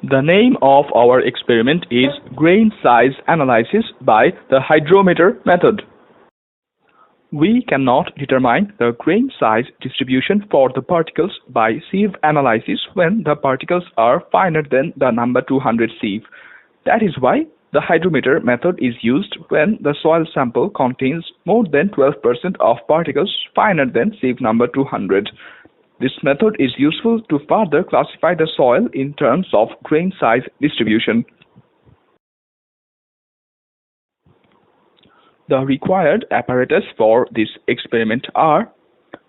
The name of our experiment is Grain Size Analysis by the Hydrometer Method. We cannot determine the grain size distribution for the particles by sieve analysis when the particles are finer than the number 200 sieve. That is why the hydrometer method is used when the soil sample contains more than 12% of particles finer than sieve number 200. This method is useful to further classify the soil in terms of grain size distribution. The required apparatus for this experiment are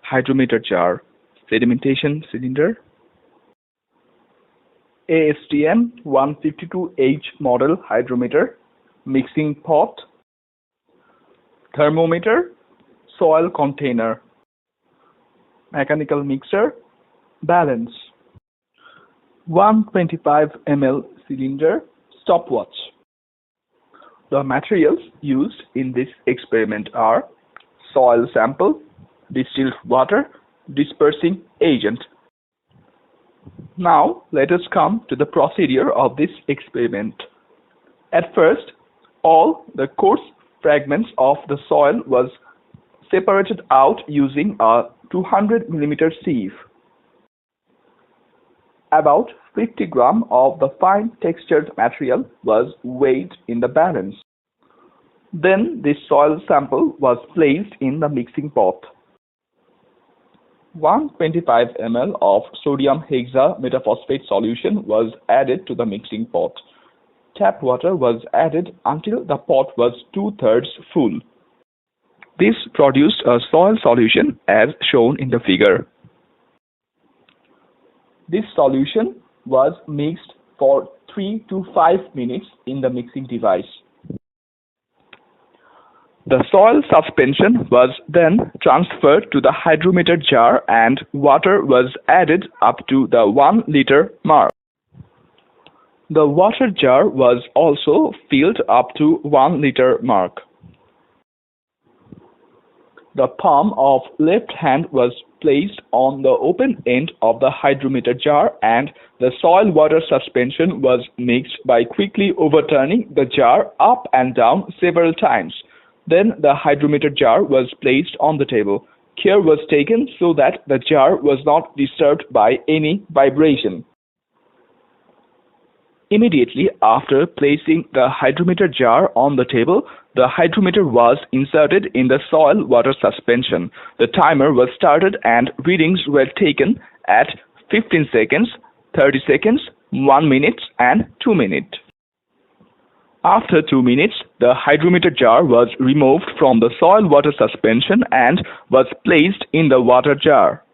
hydrometer jar, sedimentation cylinder, ASTM 152H model hydrometer, mixing pot, thermometer, soil container, mechanical mixer, balance, 125 ml cylinder, stopwatch. The materials used in this experiment are soil sample, distilled water, dispersing agent. Now let us come to the procedure of this experiment. At first, all the coarse fragments of the soil was separated out using a 200 mm sieve. About 50 grams of the fine textured material was weighed in the balance. Then this soil sample was placed in the mixing pot. 125 ml of sodium hexametaphosphate solution was added to the mixing pot. Tap water was added until the pot was 2/3 full. This produced a soil solution as shown in the figure. This solution was mixed for 3 to 5 minutes in the mixing device. The soil suspension was then transferred to the hydrometer jar and water was added up to the 1 liter mark. The water jar was also filled up to 1 liter mark. The palm of left hand was placed on the open end of the hydrometer jar and the soil water suspension was mixed by quickly overturning the jar up and down several times. Then the hydrometer jar was placed on the table. Care was taken so that the jar was not disturbed by any vibration. Immediately after placing the hydrometer jar on the table, the hydrometer was inserted in the soil water suspension. The timer was started and readings were taken at 15 seconds, 30 seconds, 1 minute and 2 minutes. After 2 minutes, the hydrometer jar was removed from the soil water suspension and was placed in the water jar.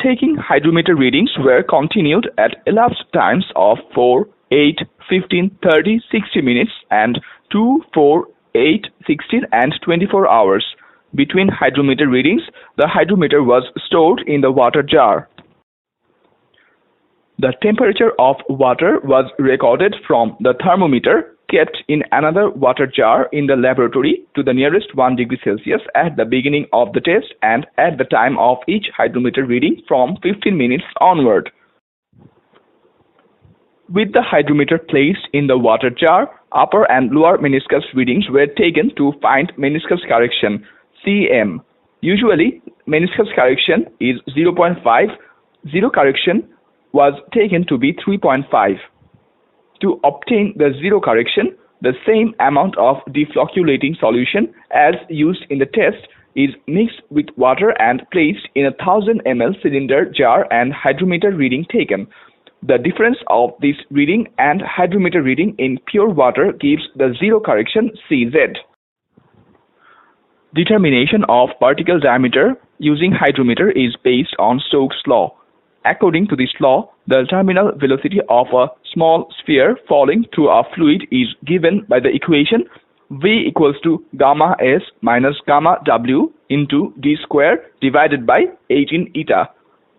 Taking hydrometer readings were continued at elapsed times of 4, 8, 15, 30, 60 minutes and 2, 4, 8, 16 and 24 hours. Between hydrometer readings, the hydrometer was stored in the water jar. The temperature of water was recorded from the thermometer kept in another water jar in the laboratory to the nearest 1 degree Celsius at the beginning of the test and at the time of each hydrometer reading from 15 minutes onward. With the hydrometer placed in the water jar, upper and lower meniscus readings were taken to find meniscus correction, CM. Usually, meniscus correction is 0.5, zero correction was taken to be 3.5. To obtain the zero correction, the same amount of deflocculating solution as used in the test is mixed with water and placed in a 1000 ml cylinder jar and hydrometer reading taken. The difference of this reading and hydrometer reading in pure water gives the zero correction CZ. Determination of particle diameter using hydrometer is based on Stokes' law. According to this law, the terminal velocity of a small sphere falling through a fluid is given by the equation V equals to gamma S minus gamma W into d square divided by 18 eta,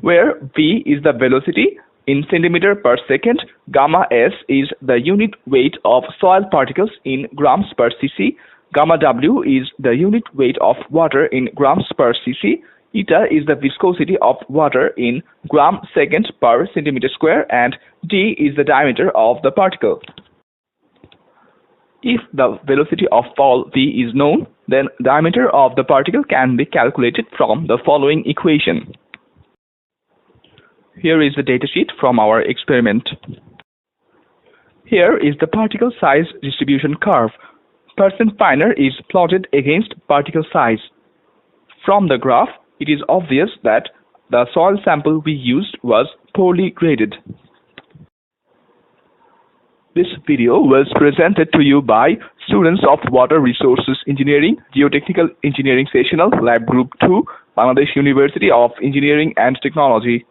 where V is the velocity in centimeter per second, gamma S is the unit weight of soil particles in grams per cc, gamma W is the unit weight of water in grams per cc, Eta is the viscosity of water in gram second per centimeter square and d is the diameter of the particle. If the velocity of fall v is known, then diameter of the particle can be calculated from the following equation. Here is the datasheet from our experiment. Here is the particle size distribution curve. Percent finer is plotted against particle size. From the graph, it is obvious that the soil sample we used was poorly graded. This video was presented to you by students of Water Resources Engineering, Geotechnical Engineering Sessional, Lab Group 2, Bangladesh University of Engineering and Technology.